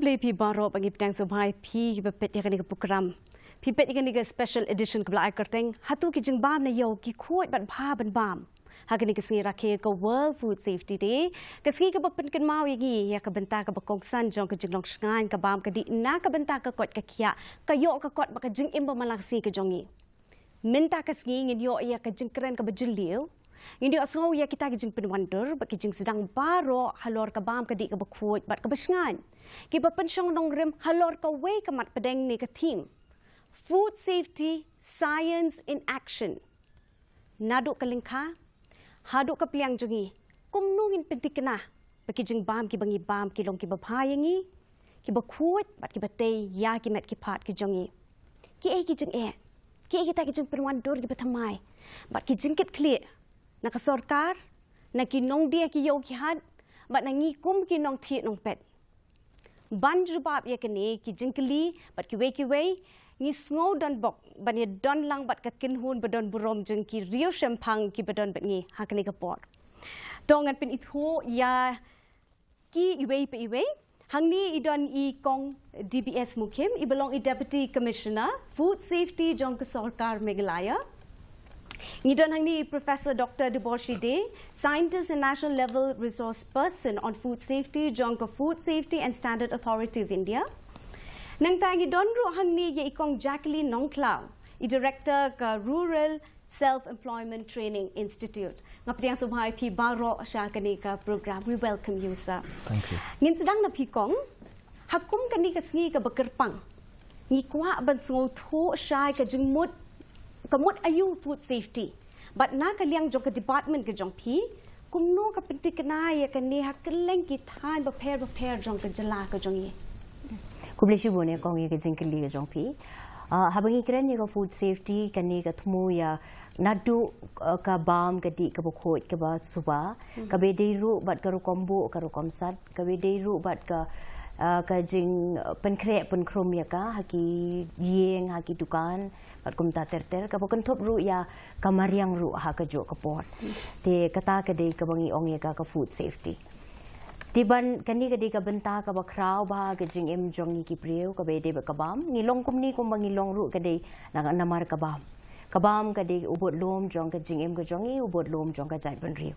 beli pi baro bagi pedang sebai pi bepet yang ni program. Pi pet yang ni special edition kebla ai kerteng hatu ki jingbam na yo ki Khuid bat bha ban bam. Hagani kesingi rakhe ko World Food Safety Day. Kesingi ke bepen ken mau yagi ya ke benta ke bekongsan jong ke jinglong sngan ke bam ke di na ke benta ke kot ke kia ke yo ke kot bak jing imba malasi ke jongi. Minta kesingi ngin yo ya ke jingkren ke bejeliu. Ini asal ya kita kijing penwander, bagi kijing sedang baro halor ke bam ke di ke Khuid bat ke besngan. Kita pensyong nong rem halor ke way ke mat pedeng ni ke theme. Food Safety Science in Action. Naduk ke lingka, haduk ke piliang jongi. Kumnungin penting kena, bagi kijing bam ki bangi bam ki long ki bapayangi, ki Khuid bat ki batay ya ki mat ki pat ki jongi. Ki kijing ki kita kijing penwander ki batamai, bat kijing kit clear. Nakasorkar, nakinong dia ki yo ki had, bat nangikum ki nong thiet nong pet. Ban jubab ya kene ki jingkeli, bat ki wei, ni sngo don bok, ban ya don lang bat ka kinhun badon burom jeng ki rio shempang ki badon bat ngi hakane ka pot. Tongan pen itho ya ki iwei pe iwei, hang ni idon I kong DBS mukim, I belong I Deputy Commissioner, Food Safety jong ka Sarkar Meghalaya. Ngidon hang ni Professor Dr. Deboshide, Scientist and National Level Resource Person on Food Safety, Jonka Food Safety and Standard Authority of India. Nang tangi don ru hang ni ye ikong Jacqueline Nongklau, I Director ka Rural Self-Employment Training Institute. Ngapdiang subhay pi baro siya kani ka program. We welcome you, sir. Thank you. Ngin sedang na pi kong, hakum kani ka sngi ka bakerpang. Ngi kwa ban sngo tho siya ka jingmut kamut ayu food safety, but na kaliang jong ke department ke jong pi, kumno ka penting kena ya kani hakeleng ki than prepare jong ke jela ke jong ye. Kublesi bone kong ye ke jingkeli ke jong pi. Habangi keren ye ka food safety kani ka thumu ya nadu ka bam ka di ka Khuid ka ba suba ka be deiru bat ka ru kombo ka ru komsat ka be deiru bat ka jing penkre penkrom ya ka haki yeng haki dukan bat kumta ter ka bukan top ru ya kamariang ru ha ka jo ka pot te kata ka de ka bangi ong ya ka food safety tiban kani ka de ka benta ka ba kraw ba ka jing em jong ki prieu ka be de ba ka bam ngilong kumni kum bangi long ru ka de namar ka bam ka de ubot lom jong ka jing em ka jongi ubot lom jong ka jai ban riu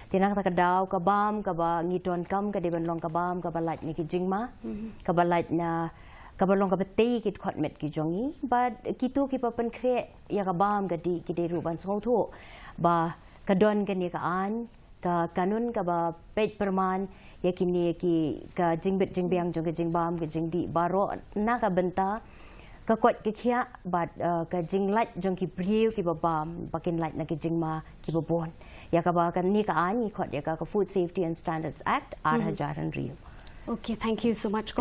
tinak ta ka daw ka bam ka ba ngiton kam ka de ban long ka bam ka ba lait ni ki jingma ka ba lait na kabalong kabati kit khotmet ki jongi but kitu ki papan kre ya ka bam ka di ki de ruban sngotho ba kadon ka ni ka an ka kanun ka ba pet perman ya kini ki ka jingbet jingbiang jong ka jingbam ka jingdi baro na ka benta ka kot ki khia but ka jinglat jong ki priu ki ba bam bakin lat na ki jingma ki ba bon ya ka ba ka ni ka an ni khot ya ka Food Safety and Standards Act Jaran Rio. Okay, thank you so much.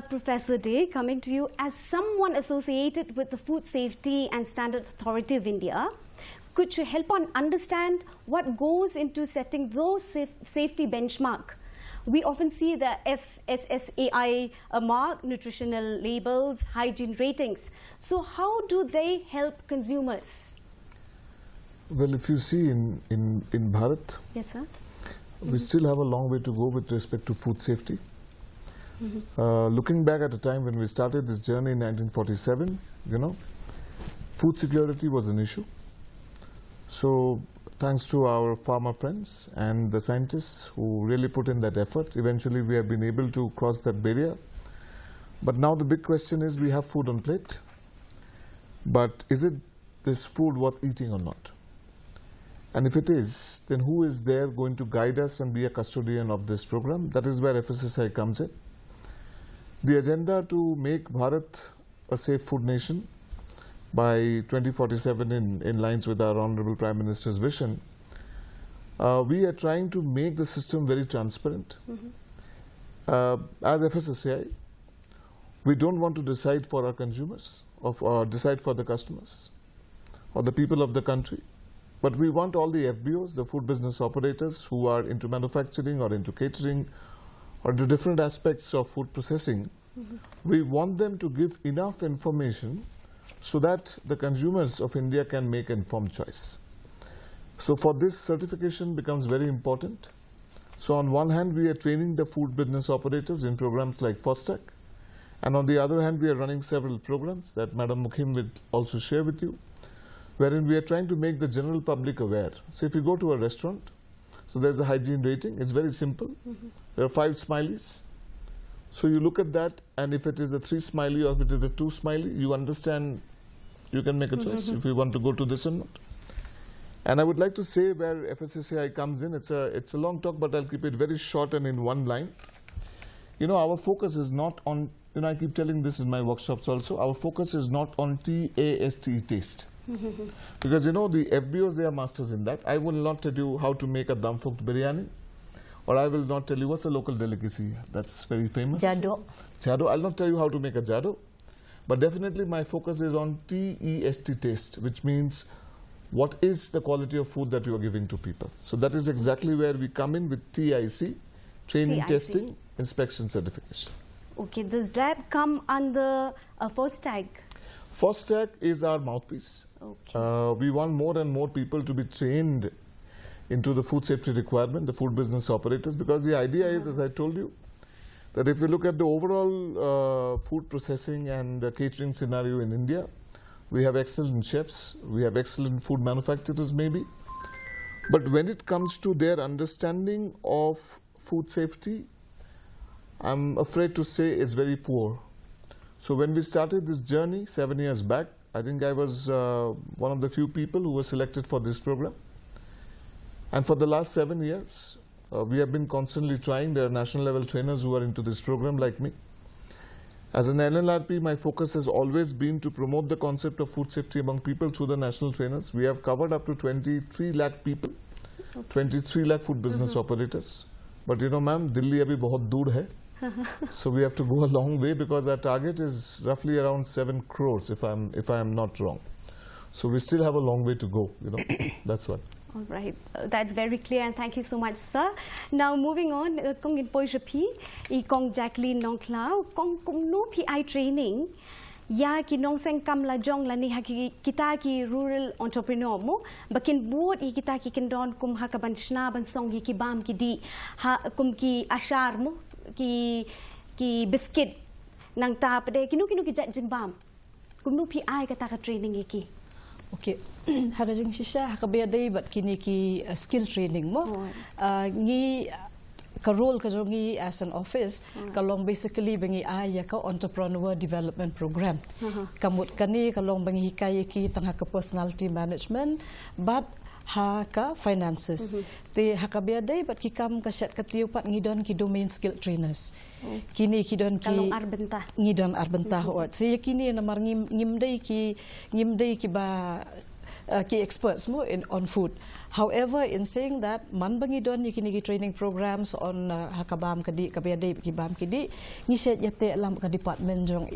Professor Day, coming to you as someone associated with the Food Safety and Standard Authority of India, could you help on understand what goes into setting those safety benchmark? We often see the FSSAI mark, nutritional labels, hygiene ratings. So how do they help consumers? Well, if you see in Bharat, yes, sir. We still have a long way to go with respect to food safety. Looking back at a time when we started this journey in 1947, food security was an issue. So thanks to our farmer friends and the scientists who really put in that effort, eventually we have been able to cross that barrier. But now the big question is, we have food on plate, but is it this food worth eating or not? And if it is, then who is there going to guide us and be a custodian of this program? That is where FSSAI comes in. The agenda to make Bharat a safe food nation by 2047 in lines with our Honorable Prime Minister's vision, we are trying to make the system very transparent. As FSSAI, we don't want to decide for our consumers or decide for the customers or the people of the country. But we want all the FBOs, the food business operators who are into manufacturing or into catering or into different aspects of food processing, we want them to give enough information so that the consumers of India can make informed choice. So for this, certification becomes very important. So on one hand, we are training the food business operators in programs like FSSAI, and on the other hand, we are running several programs that Madam Mukhim will also share with you, wherein we are trying to make the general public aware. So if you go to a restaurant, so there's a hygiene rating. It's very simple. There are 5 smileys. So you look at that, and if it is a 3 smiley or if it is a 2 smiley, you understand, you can make a choice if you want to go to this or not. And I would like to say where FSSAI comes in. It's a long talk, but I'll keep it very short and in one line. You know, our focus is not on, you know, I keep telling this in my workshops also, our focus is not on T-A-S-T, taste. Because, you know, the FBOs, they are masters in that. I will not tell you how to make a dum-cooked biryani, or I will not tell you what's a local delicacy that's very famous. Jado. Jado. I'll not tell you how to make a jado, but definitely my focus is on T-E-S-T, taste, which means what is the quality of food that you are giving to people. So that is exactly where we come in with TIC, training, testing, inspection, certification. Okay, does that come under a FSSAI? FSSAI is our mouthpiece. Okay. We want more and more people to be trained into the food safety requirement, the food business operators, because the idea is, as I told you, that if you look at the overall food processing and catering scenario in India, we have excellent chefs, we have excellent food manufacturers maybe, but when it comes to their understanding of food safety, I'm afraid to say it's very poor. So when we started this journey 7 years back, I think I was one of the few people who were selected for this program. And for the last 7 years, we have been constantly trying. There are national level trainers who are into this program like me. As an LLRP, my focus has always been to promote the concept of food safety among people through the national trainers. We have covered up to 23 lakh people, 23 lakh food business operators. But you know, ma'am, Delhi abhi bahut dur hai. So we have to go a long way because our target is roughly around 7 crores if I'm not wrong. So we still have a long way to go, you know. That's what. All right, that's very clear, and thank you so much, sir. Now moving on, kong in Pojapi, kong Jacqueline Nong Clau, kong no PI training, ya ki nong seng kam la jong la ni haki kita ki rural entrepreneur mo, bakin board I kita ki kendon kum hakaban shna ban song ki bam ki di ha kum ki ashar mo ki biscuit nang ta pade kinu ki Jingbam, kum no PI kata ka training ki. Okay, harajing sisya hakabiyaday but kini ki skill training mo. Ngi ka role ka ngi as an office kalong basically bangi aya ka entrepreneur development program. Kamut kani kalong bangi hikay ki tangha ka personality management but ha ka finances. Te hakabiyaday but ki kam ka set ka tiupat ngidon ki domain skill trainers. Kini kidon ki kalong arbenta ngidon arbenta hoat. So kini namar ngimday ki ba ki experts mo on food. However, in saying that, man bangidon kini ki training programs on hakabam kadi kabiyaday ki bam kidi ni set yate alam ka department jong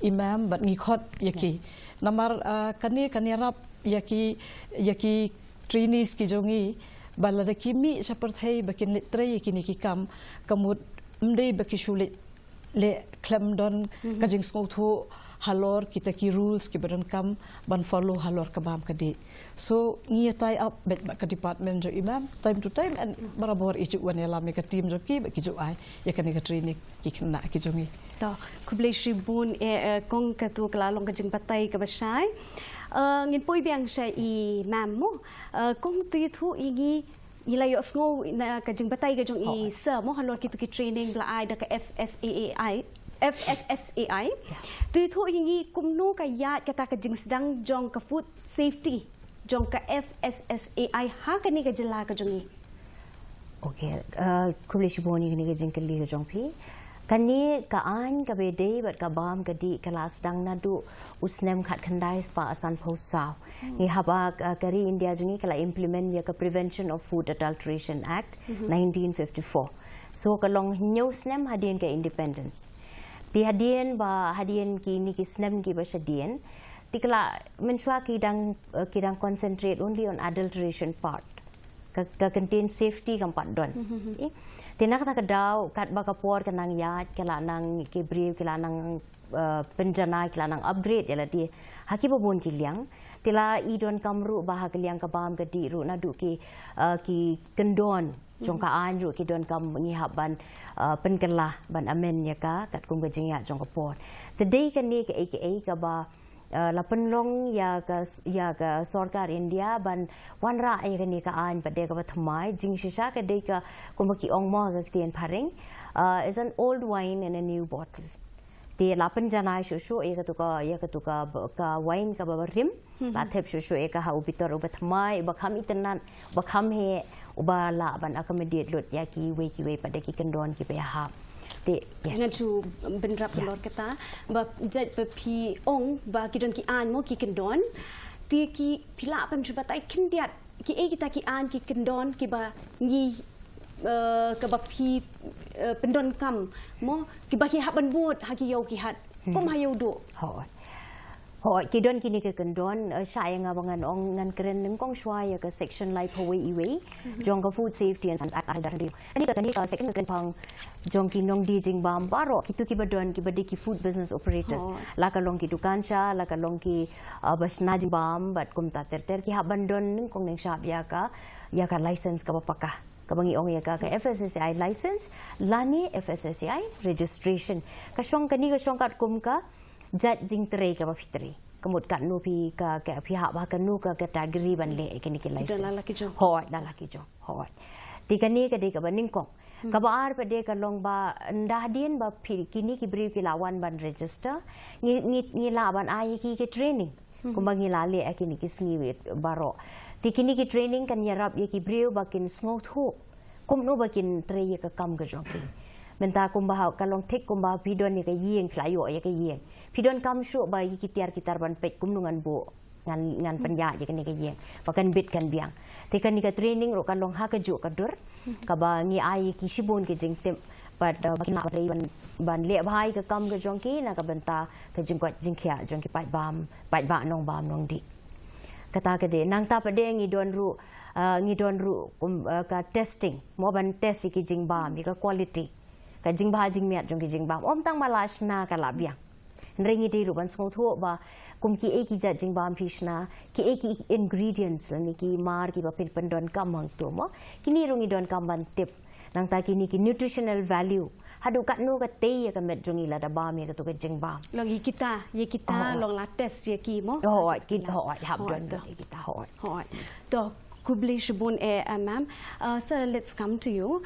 imam but ngi khot yaki. Namar kani rap yaki trainees ki jongi balada kimi saperthai bakin litre kini ki kam kamut mdei baki shulit le klem don kajing skotho halor kita ki rules ki badan kam ban follow halor kabam kadi. So ngi tie up bet ka department jo imam time to time and barabor iju wan elam ka team jo ki baki jo ai ya kan ka training ki khna ki jongi to kublei shibun kong ka tu kala long ka jing patai ka basai ngin poi biang sha I mam mo kong tu thu igi ilayo sngo na ka jing patai ka jong I sir mo halor ki tu ki training bla ai da ka FSSAI tu thu igi kumno ka ya kata ka jing sedang jong ka food safety jong ka FSSAI ha ka ni ka jela ka jongi. Okay, kublei shiboni ni ka jing kali ka jong pi kani ka an ka bedei bat ka bam ka di kelas dang nadu usnem khat khandai spa asan phosau ni haba kari India jungi kala implement ya ka Prevention of Food Adulteration Act 1954. So kalong new snem hadien ka independence ti hadien ba hadien ki ni ki snem ki ba shadien ti kala menswa ki dang concentrate only on adulteration part ka contain safety kam pat don. Tinak tak kedau kat bakapor kenang yat kelanang kebriu kelanang penjana kelanang upgrade ya lati haki babon kiliang tila idon kamru bah kiliang kabam kedi ru nadu ki kendon jongkaan ru ki don kam ngihap ban penkelah ban amen ya ka kat kum gejingya jongkapor today kan ni ke aka ba la penlong ya ka sarkar India ban wanra ai kan ni ka an pade ka bathmai jing shisha ka de ka kumaki ongmo ka tien paring is an old wine in a new bottle ti la penjana shushu eka tuka ka wine ka babarim la thep shushu eka ha ubitor ubathmai bakham itenan bakham he uba la ban accommodate lot ya ki we pada ki kendon ki pe ha ti yes ngachu benrap pelor kata ba jat pe pi ong ba ki don ki an mo ki kendon ti ki pila pan chuba tai kindiat ki e kita ki an ki kendon ki ba ngi ka ba pi pendon kam mo ki ba ki hat ban bot ha ki yo ki hat kom ha yo do Hoi kidon kini ke kendon saya ngabangan ong ngan keren nengkong shwaya ke section lai pawai iwe jong ka food safety and science act ada radio ani ka second kan pang jong ki nong di Jingbam baro kitu ki badon ki badi ki food business operators la ka long ki dukan cha la ka long ki basna Jingbam bat kum ta ter ki habandon nengkong neng shap ya ka license ka bapaka kabangi ong ya ka FSSAI license lani FSSAI registration ka shong kani ka shong kat kum ka jat jing tere ka ba fitri kemut kat nu pi ka pihak bah ka nu ka kategori ban le ke ni ke license hoi lalaki jo hoi ti ka ni ka de ka ban ningkong ka ba ar pa de ka long ba ndah dien ba phi kini ki briu ki lawan ban register ngi la ban ai ki ke training kumba ngi la le akini ki sngi baro ti kini ki training kan yarap ye ki briu ba kin sngo thu kum no ba kin tre ye ka kam ka jong ki menta kumba ka long thik kumba pidon ni ka yeng klayo ye ka yeng pidon kam shu ba yi kitar ban pek kumnungan bo ngan panya je kan ni ka yeng pakan bit kan biang te kan ni ka training ro kan long ha ka ju ka dur ka ba ngi ai ki sibon ke jing tem pad bakin ma ban le bhai ka kam ka jong ki na ka benta ka jing kwat jing khia jong ki pai ba nong bam nong di kata ka de nang ta pa de ngi don ru ka testing mo ban test ki Jingbam ka quality ka Jingbam jing miat jong ki Jingbam om tang malash na ka la biang ringi di ruban sngau thu ba kum ki e ki ja Jingbam fishna ki e ki ingredients la ni ki mar ki ba pin pendon kam hang tu mo kini rungi don kam ban tip nang ta kini ki nutritional value hadu kat nu ka te ya ka met jungi la da ba me ka tu ka Jingbam long ye kita long la test ye ki mo ki hab don kita hoi to Kubli Shibun ma'am. Sir, let's come to you.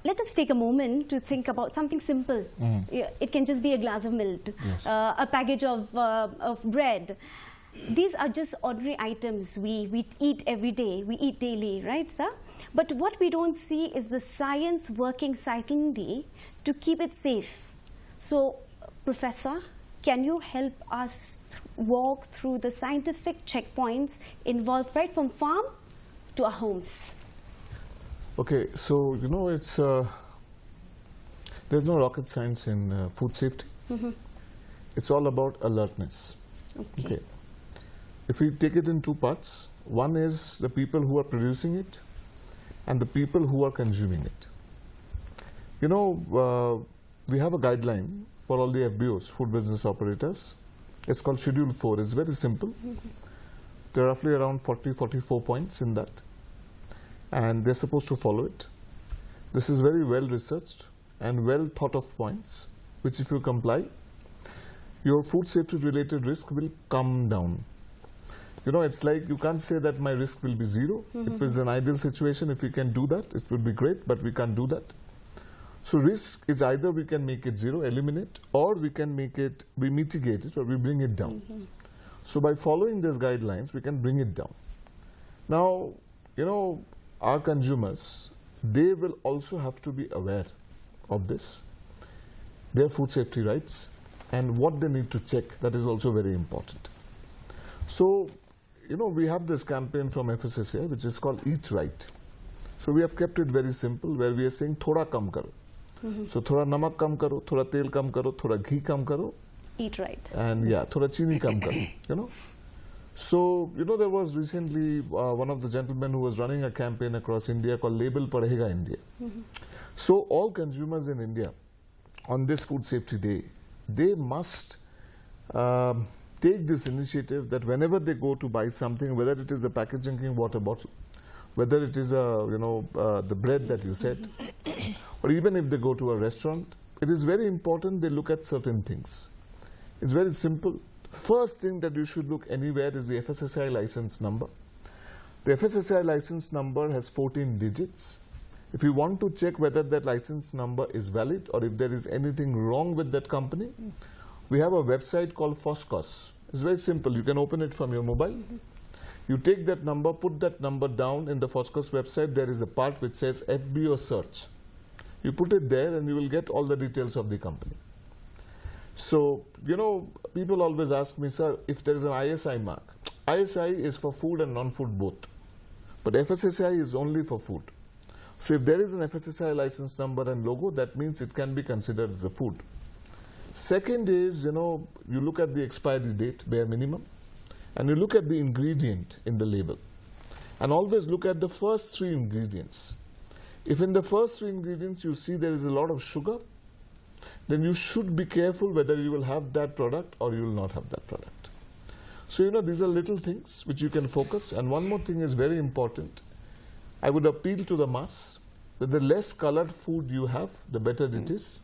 Let us take a moment to think about something simple. It can just be a glass of milk, Yes. A package of bread. These are just ordinary items we eat every day, we eat daily, right, sir? But what we don't see is the science working silently to keep it safe. So, Professor, can you help us walk through the scientific checkpoints involved right from farm to our homes? Okay, so it's there's no rocket science in food safety. It's all about alertness. Okay. If we take it in two parts, one is the people who are producing it and the people who are consuming it. We have a guideline for all the FBOs, food business operators. It's called Schedule 4. It's very simple. There are roughly around 44 points in that, and they're supposed to follow it. This is very well researched and well thought of points, which if you comply, your food safety related risk will come down. It's like you can't say that my risk will be zero. It is an ideal situation. If we can do that, it would be great, but we can't do that. So risk is either we can make it zero, eliminate, or we mitigate it, or we bring it down. So by following these guidelines, we can bring it down. Now, our consumers, they will also have to be aware of this, their food safety rights, and what they need to check. That is also very important. So, we have this campaign from FSSAI, which is called Eat Right. So we have kept it very simple, where we are saying, thoda kam karo. So thoda namak kam karo, thoda tel kam karo, thoda ghee kam karo. Eat right. And thoda chini kam karo, So, you know, there was recently one of the gentlemen who was running a campaign across India called Label Padhega India. So all consumers in India on this Food Safety Day, they must take this initiative that whenever they go to buy something, whether it is a packaged drinking water bottle, whether it is the bread that you said, or even if they go to a restaurant, it is very important they look at certain things. It's very simple. First thing that you should look anywhere is the FSSAI license number. The FSSAI license number has 14 digits. If you want to check whether that license number is valid or if there is anything wrong with that company, we have a website called FSSAI. It's very simple. You can open it from your mobile. You take that number, put that number down in the FSSAI website. There is a part which says FBO search. You put it there and you will get all the details of the company. So, you know, people always ask me, sir, if there is an ISI mark. ISI is for food and non-food both. But FSSAI is only for food. So if there is an FSSAI license number and logo, that means it can be considered as a food. Second is, you know, you look at the expiry date, bare minimum, and you look at the ingredient in the label. And always look at the first 3 ingredients. If in the first 3 ingredients you see there is a lot of sugar, then you should be careful whether you will have that product or you will not have that product. So, you know, these are little things which you can focus. And one more thing is very important. I would appeal to the mass that the less colored food you have, the better it is.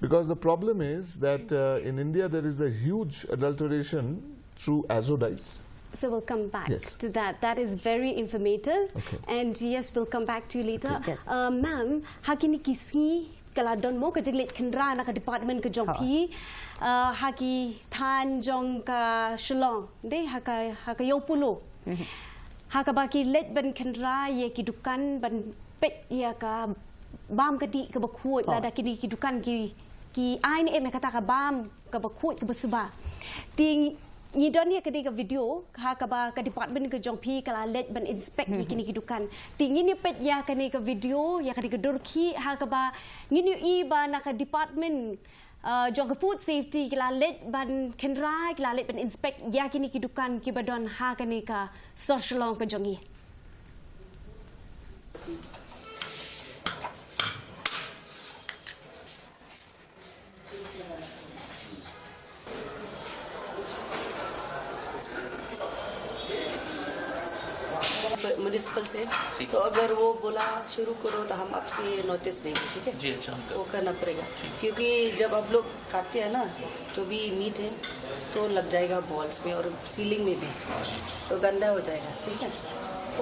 Because the problem is that in India there is a huge adulteration through azo dyes. So we'll come back Yes. to that. That is very informative. Okay. And yes, we'll come back to you later. Okay, yes. Ma'am, hakini kisngi kala don mo ka jiglit khandra na ka department ka jong pi haki than jong ka shlong de haka yopulo. Haka baki let ban khandra ye ki dukan ban pet ya ka bam ka di ka bakhuat la da ki dukan ki ai ni em kata ka bam ka bakhuat ka basuba. Ting ni don ni ka di ka video ha ka ba ka department ka jong pi kala let ban inspect ni kini kidukan ti ni pet ya ka ni ka video ya ka di ka dorki ha ka ba ni i ba na ka department jong ka food safety kala let ban kenrai kala let ban inspect ya kini kidukan ki ba don ha ka ni ka social ka jong i municipal से तो अगर वो बोला शुरू करो तो हम आपसे नोटिस देंगे ठीक है जी अच्छा वो करना पड़ेगा क्योंकि जब आप लोग काटते हैं ना जो भी मीट है तो लग जाएगा बॉल्स में और सीलिंग में भी तो गंदा हो जाएगा ठीक है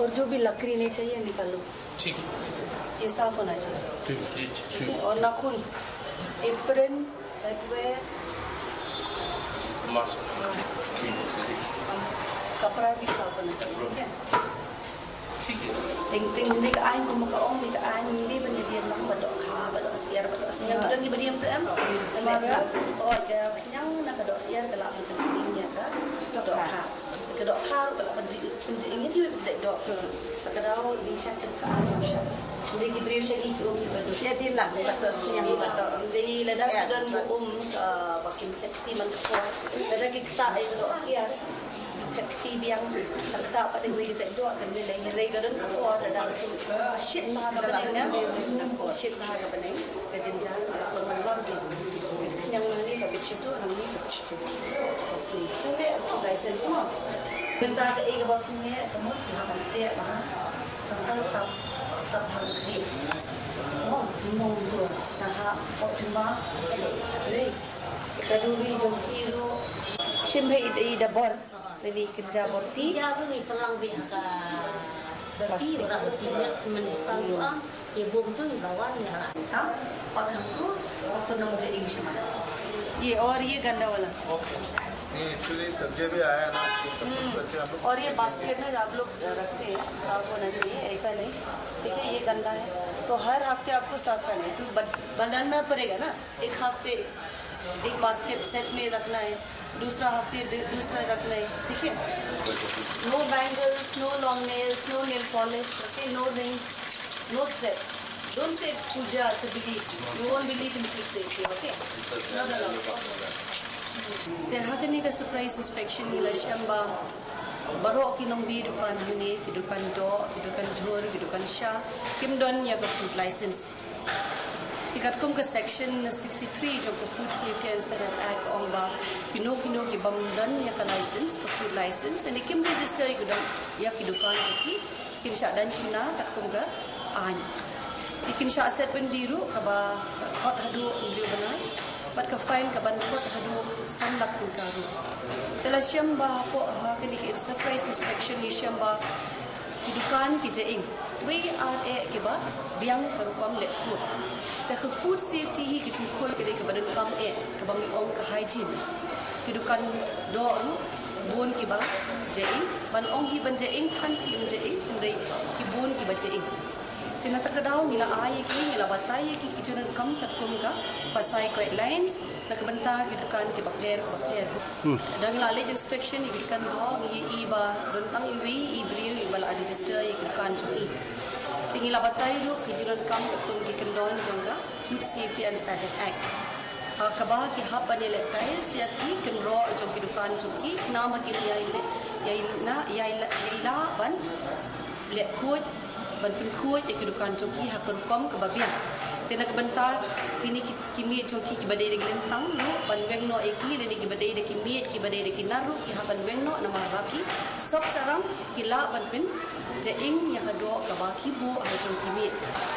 और जो भी लकड़ी नहीं चाहिए निकालो ठीक है ये साफ होना चाहिए ठीक ठीक है और नाखून एप्रन बैकवेयर कपड़ा भी साफ होना चाहिए ठीक है ting ni ka ai ko maka ong ni ka ai ni ba ni dia lang ba do kha ba do siar dan ni ba diam tu am ma ba o ka nyang na ka do siar ka la ka ting ni ka do kha ka la penji ni dia bisa do ka dau di syak ka ai syak dia ki beri syak itu ba do dia dia lang ba do siar ba do dia la da dan ba kim ti man ko da ki ta ai do siar Tekti biang serta pada gue kita itu akan nilai regaran aku ada dalam shit lah kebenaran shit lah kebenaran kejenjang perempuan gitu yang mana ni kabit itu orang ni kabit itu asli sampai aku license semua bentar ke ego bosnya kamu akan dia lah tentang tak harus mau tu nah cuma ni kedua jompiru simpai ida bor Jadi kerja borti. Kerja tu ni pelang biar ka berarti orang bertindak menistal tu ibu tu bawa ni lah. हाँ और हमको ऑटोनॉम ट्रेडिंग शिमाना ये और ये गंदा वाला ओके ये एक्चुअली सब्जी भी आया ना सब कुछ करके आप लोग और ये बास्केट में आप लोग रखते हैं साफ होना चाहिए ऐसा नहीं ठीक है ये गंदा है तो हर हफ्ते आपको साफ करना है तो बनाना पड़ेगा ना एक हफ्ते एक बास्केट सेट में रखना है दूसरा हफ्ते दूसरा रखना है ठीक है no bangles no long nails no nail polish okay no rings no thread don't say puja to believe you won't believe in food safety okay not allowed Te hakani ka surprise inspection nila syamba baro kinong di dukan hani kidukan do kidukan jor kidukan sha kimdon ya ka food license tikat kum ka section 63 jong ka food safety and standard act ong ba kino ki bamdan ya ka license ka food license and kim register ikudang ya kidukan ki kin sha dan kina kat kum ka an ikin sha set pendiru ka ba kot hadu ndriu banai bat ka fine ka ban kot hadu sandak kun karu tela syamba po ha kini ki surprise inspection ni syamba kidukan ki jaing we are ke ba biang karupam le food da ka food safety hi ki tin khoi ke ka badan kam ka bangi ong ka hygiene kidukan do ru bon ki ba jaing ban ong hi ban jaing than ki jaing hindai ki bon ki ba jaing tina takadaw nila ay ki nila batay ki kijunan kam tatkum ka FSSAI guidelines nakabanta gidukan ki bakler dang la legend inspection gidukan ho gi iba dontang iwi ibriu ibala register gidukan chumi tingila batay ru kijunan kam tatkum gi kendon jongga food safety and standard act kaba ki hab banile tay sia ki kenro jong gidukan chumi nama ki yaila ban le Khuid ban pin Khuid kedukan joki hakun kom ke babian tena kebenta kini kimi joki ki badai de gelentang lu ban weng no eki le ki badai de kimi ki badai de kinaru ki haban weng no nama baki sok sarang kila ban pin jaing ya kado ka baki bu ha jong kimi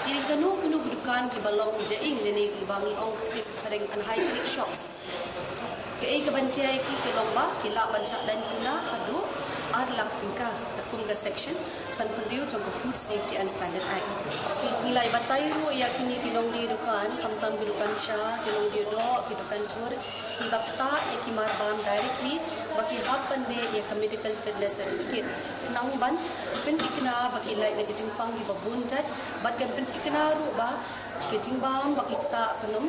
diri kanu kunu kedukan ki balong jaing le ni ki bangi ong ki pareng unhygienic shops ke ai ka bancai ki ke lomba kila ban syak dan kuna hadu arlak ka kum ka section san pendiu jong ka food safety and standard act nilai batay ru ya kini kinong di dukan kamtam dukan sha kinong di do kidukan chur ibakta ya kimarbam directly baki hak pande ya medical fitness certificate nang ban pentikna baki lai na Jingbam di babunjat bat kan pentikna ru ba Jingbam baki ta kanum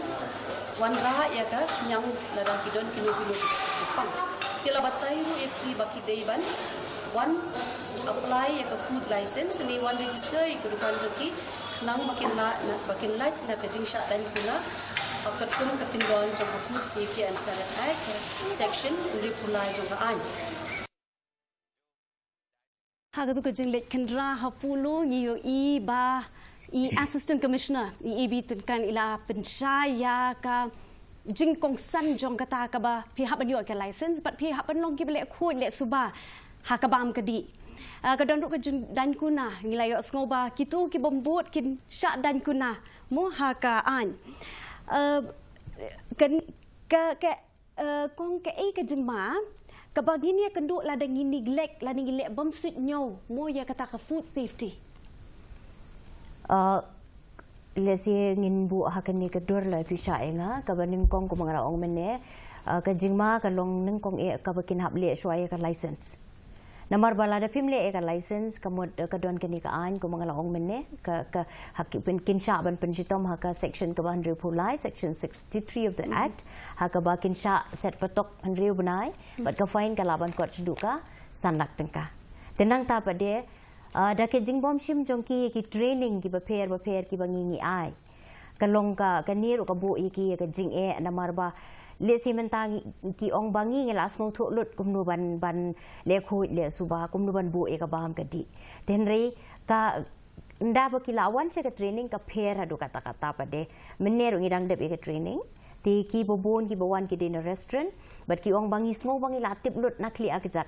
wan ra ya ka nyang ladang kidon kinu Jepang tila batay ru ya ki baki deiban one apply ya food license ni one register ikudukan joki nang makin light na kajing sya dan kuna akatum katindon jong food safety and standard act section repulai jong an hagatu kajing lek kendra hapulo ngiyo i ba i assistant commissioner i bi tenkan ila pensyaya ka jing kong san jong kata ka ba pi haban yo ka license but pi haban long ki bele Khuid le suba hakabam kadi kadon ru ka dan kuna ngilayo sngoba kitu ki bombot kin syak dan kuna mo haka an kan ka kong ka ai ka jema ka bagini ka nduk la dang neglect la neglect bom sit nyo mo ya kata ka food safety lesi ngin bu hakan ni ka dor la pisha enga ka baning kong ko mangara ong mene ka jingma ka long ning kong e ka bakin hab le shwaya ka license namar bala da pimle e ka license kamod ka don kani ka an ko mangala ong mene ka hak pin kinsha ban penjitom ha ka section ka ban repulai section 63 of the act ha ka ba kinsha set patok andriu banai but ka fine ka laban kot seduka sanlak tengka tenang ta pade da ke Jingbam shim jongki ki training ki prepare ki bangingi ai kalong ka kanir ka bu ki ka jing e namar ba le si mentang ki ong bangi ngela smong thu lut kumnu ban le Khuid le suba kumnu ban bu e ka bam ka di tenre ka nda ba ki lawan che ka training ka pher adu kata pade menner ngidang dep e ka training ti ki bobon ki bawan ki din restaurant but ki ong bangi smong bangi la tip lut nakli akjat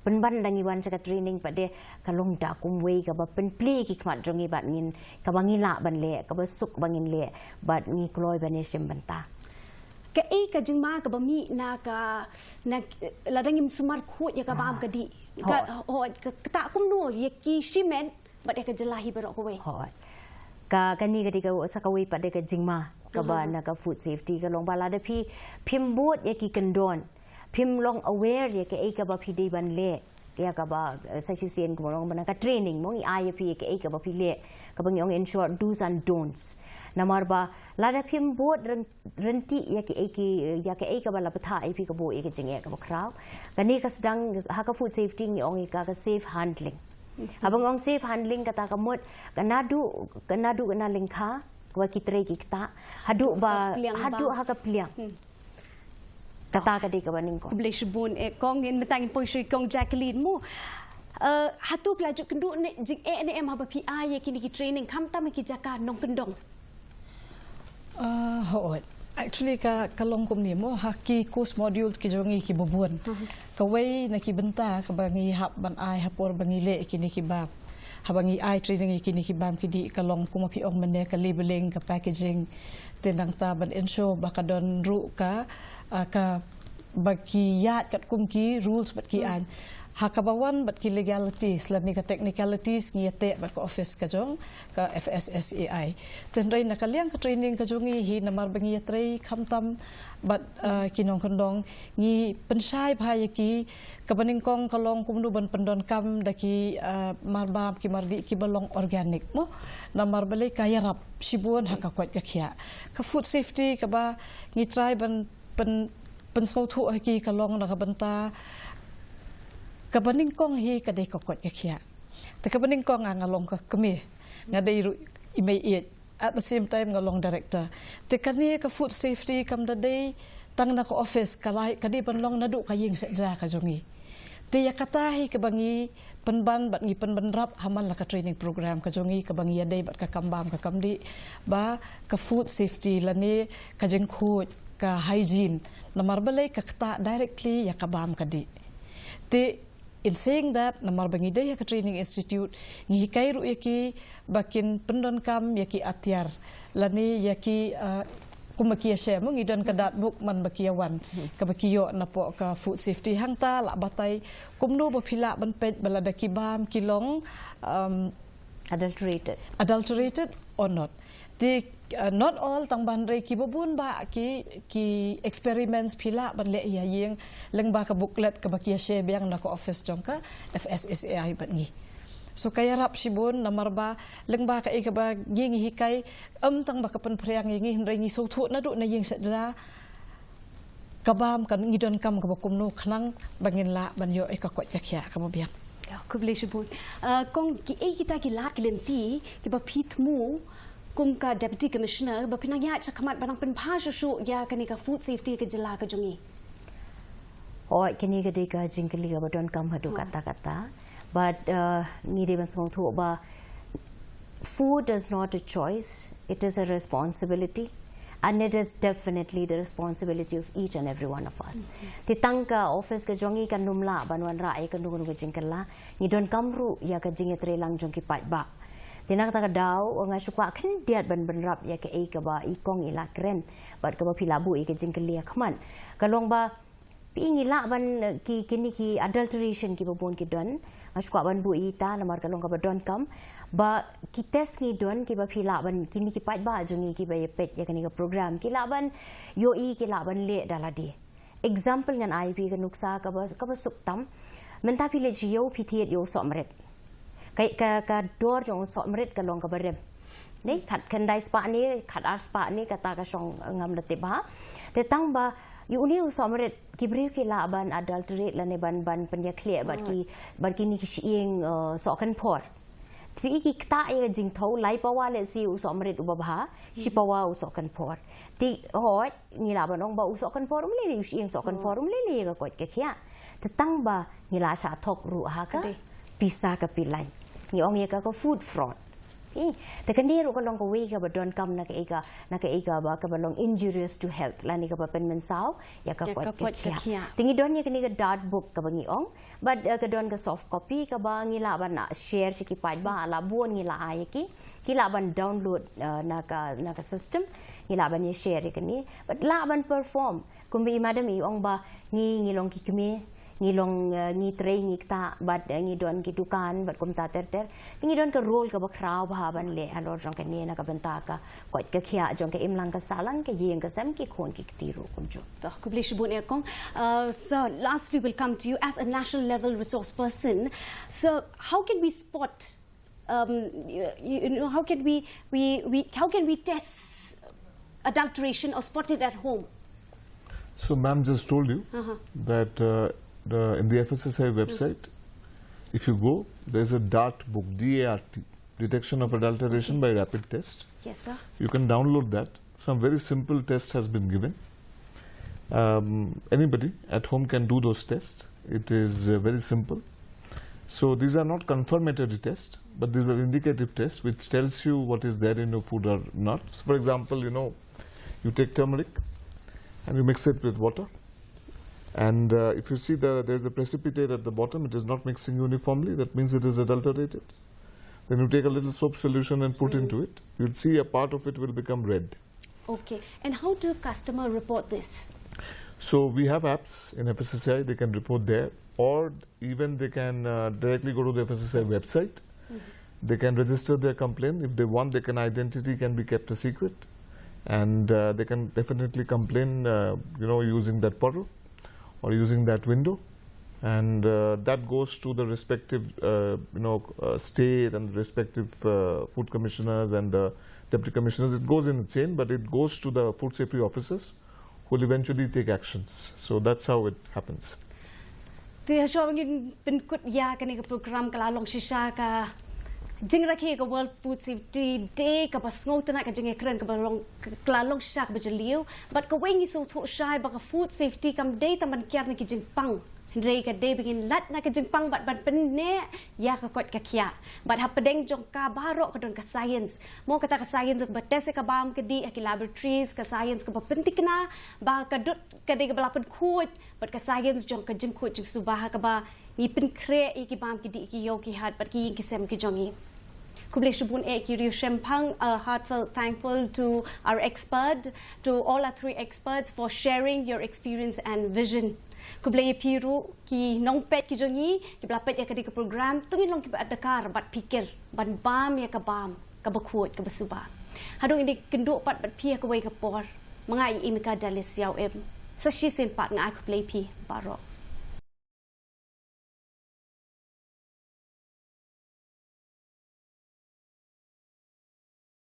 penban dangi wan che ka training pade kalong da kumwei ka ba pen pli ki khmat jongi bat ngin ka bangi la ban le ka ba suk bangin le bat ngi kloi ban e sim banta ka ai ka jingma ka bami na ladangim sumar Khuid ya ka bam ka di ka ta kum no ye ki shimen bat ka jelahi berok kowe ka kani ka sakawi pada ka jingma ka ba na ka food safety ka long bala da pi pimbot ye ki kendon pim long aware ye ka ai ka ba pi dei ban le ya ka ba saksi sen ko long ban ka training mong IAP ka ai ka ba pi le ka bang yong ensure do's and don'ts namar ba lada phim bot renti ya ka ai ka ba la patha ai pi ka bo e ka jinge ka ba kraw kani ka sedang ha ka food safety ni ong ka safe handling abang ong safe handling kata ka mot kanadu kana lingkha ka kitre ki kita hadu ha ka pliang kata ka di ka baning ko Boleh sebut kong in metangin poisri kong Jacqueline mo. Hatu pelaju kenduk ne jing NM haba PI kini ki training kam tam ki jaka nong kendong. Actually kalong kum ni mo haki course modules ki jongi ki bubuan. Kawai na ki benta ka bangi hap ban ai hapor bangi le kini ki bab. Habangi ai training kini ki bam ki di kalong kuma pi ong mene ka labeling ka packaging tinang ta ban ensure baka don ru ka bagi yat kat kum ki rules bat ki an. Hakabawan bat ki legalities lani ka technicalities ngiyate bat ko office ka jong ka FSSAI. Tenray nakaliang ka training ka jongi hi namar bangi yatray kamtam bat kinong kondong ngi pensai bhaya ki kabaning kong kalong kumnu ban pendon kam daki marbam ki mardi ki balong organic mo namar balay kaya rap sibuan hakakwat kakya ka food safety ka ba ngi try ban pensautu ki kalong nakabanta kabaning kong hi kadai kokot kakya te kabaning kong ngalong ka kami ngadai ru imay it at the same time ngalong director te kani ka food safety kam dadai tang na ko office kalai kadi panlong nadu kaying seja ka jongi te yakatahi kabangi penban bat ngi penban rap haman la ka training program ka jongi kabangi yadai bat ka kambam ka kamdi ba ka food safety lani ka jeng Khuid ka hygiene namar balai ka kata directly yakabam kadi te in saying that namar bangi day ka training institute ngi kairu yaki bakin pendon kam yaki atyar lani yaki kumakia share mo ngidan ka dat book man bakiawan ka bakiyo na po ka food safety hangta la batay kumno ba pila ban pej balada kibam kilong adulterated or not not all tang bandrai ki babun ba ki experiments pila ban le ya yeng leng ba ka booklet ka bakia share biang na ko office jongka FSSAI ban ngi so kaya rap sibon namar ba leng ba ka ka ba ngi hikai tang ba ka pen priang ngi hindrai ngi so thu na du na yeng sajra kabam kan ngi don kam ka bakum no khnang bangin la ban yo ka kwat ka khya ka biang Ku boleh sebut kong ki kita ki lak lenti ki ba pitmu kum ka deputy commissioner ba pinang ya chakamat banang penpa susu ya kani ka food safety ke jela ka jongi kini ka di ka jingkali ka badon kam hadu kata-kata but ngiri ban song thu ba food is not a choice, it is a responsibility and it is definitely the responsibility of each and every one of us titang ka office ka jongi kan numla banwan ra ai kan dungun ka jingkala ngidon kamru ya ka jingetre lang jongki pat ba Tinak tak daw nga suka kan diat ban rap ya ke ka ba ikong ila kren bat ka ba pilabu ke jingkelia kman kalong ba pingila ban ki kini ki adulteration ki babon ki don suka ban bu ita namar kalong ka ba don kam ba ki test ni don ki ba pila ban kini ki pat ba jungi ki ba pet ya kani ka program ki laban yo ki laban le daladi example ngan IP ka nuksa ka ba suktam menta pile yo pitiet yo somret ka dor jong sok merit ka long ka barem ni khat kandai spa ni khat ar spa ni kata ka song ngam late ba te tang ba yu ni sok merit ki bri ki la ban adulterate la ne ban penya clear bat ki ni ki ing sok kan por tvi ki kta ye jing tho lai pa wa le si u sok merit u ba ba si pa wa u sok kan por ti hoi ni la ban ong ba u sok kan por um le yu ing sok kan por um le ka kot ke khia te tang ba ni la sa thok ru ha ka pisa ka pilai ni ong ye ka food fraud te kan ni ru ka long ko we ka ba don kam na ka eka ba ka ba long injurious to health la ni ka ba pen men sao ya ka kwat ka khia tingi don ye ka ni ka dot book ka ba ngi ong but ka don ka soft copy ka ba ngi la ba na share si ki pai ba la buon ngi la ai ki la ban download na ka system ngi la ban ye share ka ni but la ban perform kumbi madam i ong ba ngi long ki kmi ngi long ngi trei ngi ta bat ngi don ki dukan bat kum ta ter ngi don ka role ka ba kraw ba ban le alor jong ka ni na ka benta ka kwat ka khia jong ka imlang ka salang ka yeng ka sam ki khon ki tiru kum jo to ku bli shibun ekong so lastly we'll come to you as a national level resource person so how can we spot how can we test adulteration or spot it at home? So ma'am just told you that in the FSSAI website, if you go, there is a DART book, DART, Detection of Adulteration by Rapid Test. Yes, sir. You can download that. Some very simple test has been given. Anybody at home can do those tests. It is very simple. So these are not confirmatory tests, but these are indicative tests which tells you what is there in your food or not. So for example, you take turmeric and you mix it with water. And if you see there's a precipitate at the bottom, it is not mixing uniformly. That means it is adulterated. Then you take a little soap solution and put into it. You'll see a part of it will become red. Okay. And how do customer report this? So we have apps in FSSAI. They can report there, or even they can directly go to the FSSAI website. They can register their complaint. If they want, identity can be kept a secret, and they can definitely complain, using that portal or using that window, and that goes to the respective, state and respective food commissioners and deputy commissioners. It goes in a chain, but it goes to the food safety officers, who will eventually take actions. So that's how it happens. Tia showing in kut ya kani program kala long shisha ka jing rakhi ka World Food Safety Day ka pasngo tana ka jing ekran ka long kala long shisha ka bajaliu but ka wengi so tho shai ba ka food safety kam day taman kyar ni ki jing pang Rei ka day begin lat na ka Jingbam but penne ya ka kot ka kya but ha pedeng jong ka baro ka don ka science mo kata ka science ka test ka bam ka di ka laboratories ka science ka pentik na ba ka dut ka de ka balapan Khuid but ka science jong ka jing Khuid jing subah ka ba ni pen kre ki bam ki di ki yo ki hat but ki sem ki jongi Kuble shubun ki riu shempang heartfelt thankful to our expert, to all our 3 experts for sharing your experience and vision. Kuble piru ki nong pet ki jongi ki blapet ya ka program tungin long ki ba Dakar bat pikir ban bam ya ka bam ka ba Khuid ka ba suba. Hadong ini kenduk pat bat pia ka wei ka por. Mga imika dalis yaw em. Sa shi sen pat nga kuble pi baro.